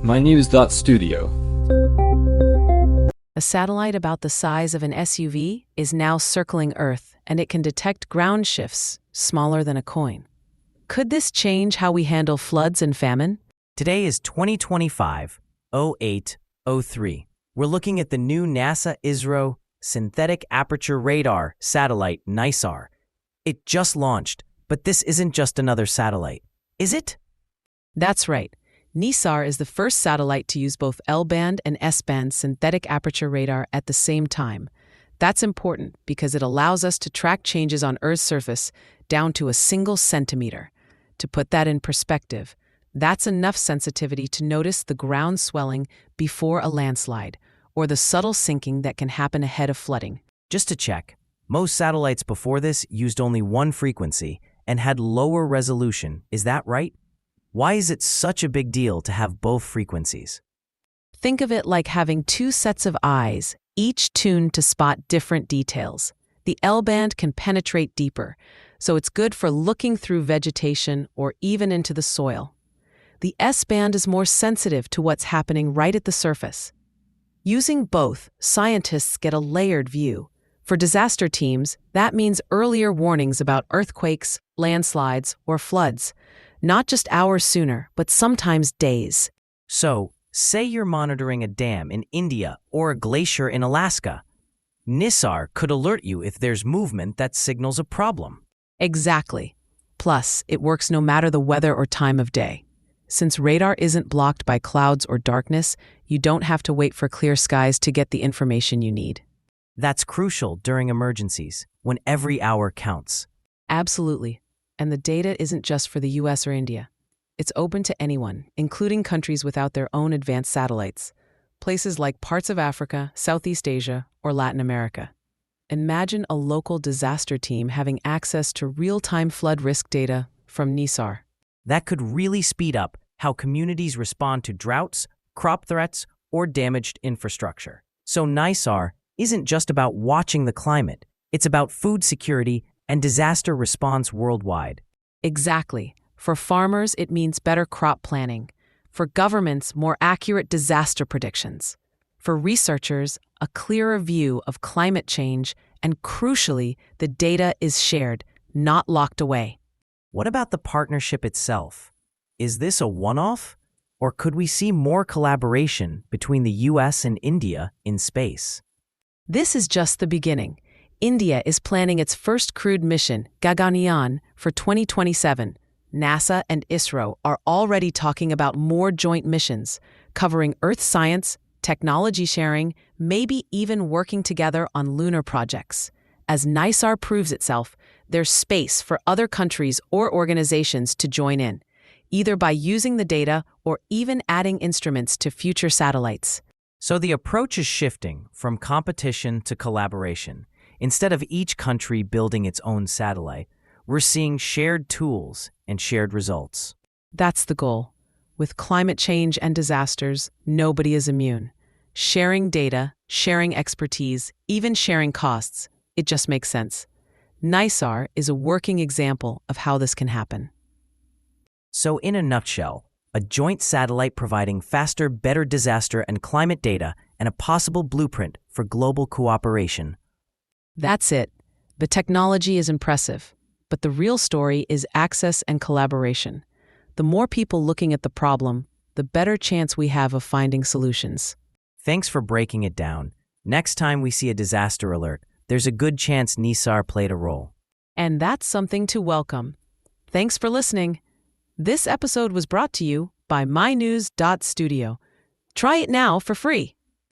mynews.studio. A satellite about the size of an SUV is now circling Earth, and it can detect ground shifts smaller than a coin. Could this change how we handle floods and famine? Today is 2025-08-03. We're looking at the new NASA ISRO Synthetic Aperture Radar satellite NISAR. It just launched, but this isn't just another satellite, is it? That's right. NISAR is the first satellite to use both L-band and S-band synthetic aperture radar at the same time. That's important because it allows us to track changes on Earth's surface down to a single centimeter. To put that in perspective, that's enough sensitivity to notice the ground swelling before a landslide, or the subtle sinking that can happen ahead of flooding. Just to check, most satellites before this used only one frequency and had lower resolution, is that right? Why is it such a big deal to have both frequencies? Think of it like having two sets of eyes, each tuned to spot different details. The L-band can penetrate deeper, so it's good for looking through vegetation or even into the soil. The S-band is more sensitive to what's happening right at the surface. Using both, scientists get a layered view. For disaster teams, that means earlier warnings about earthquakes, landslides, or floods. Not just hours sooner, but sometimes days. So, say you're monitoring a dam in India or a glacier in Alaska. NISAR could alert you if there's movement that signals a problem. Exactly. Plus, it works no matter the weather or time of day. Since radar isn't blocked by clouds or darkness, you don't have to wait for clear skies to get the information you need. That's crucial during emergencies, when every hour counts. Absolutely. And the data isn't just for the US or India. It's open to anyone, including countries without their own advanced satellites, places like parts of Africa, Southeast Asia, or Latin America. Imagine a local disaster team having access to real-time flood risk data from NISAR. That could really speed up how communities respond to droughts, crop threats, or damaged infrastructure. So NISAR isn't just about watching the climate, it's about food security and disaster response worldwide. Exactly. For farmers, it means better crop planning. For governments, more accurate disaster predictions. For researchers, a clearer view of climate change, and crucially, the data is shared, not locked away. What about the partnership itself? Is this a one-off? Or could we see more collaboration between the US and India in space? This is just the beginning. India is planning its first crewed mission, Gaganyaan, for 2027. NASA and ISRO are already talking about more joint missions, covering Earth science, technology sharing, maybe even working together on lunar projects. As NISAR proves itself, there's space for other countries or organizations to join in, either by using the data or even adding instruments to future satellites. So the approach is shifting from competition to collaboration. Instead of each country building its own satellite, we're seeing shared tools and shared results. That's the goal. With climate change and disasters, nobody is immune. Sharing data, sharing expertise, even sharing costs, it just makes sense. NISAR is a working example of how this can happen. So in a nutshell, a joint satellite providing faster, better disaster and climate data and a possible blueprint for global cooperation. That's it. The technology is impressive, but the real story is access and collaboration. The more people looking at the problem, the better chance we have of finding solutions. Thanks for breaking it down. Next time we see a disaster alert, there's a good chance NISAR played a role. And that's something to welcome. Thanks for listening. This episode was brought to you by mynews.studio. Try it now for free.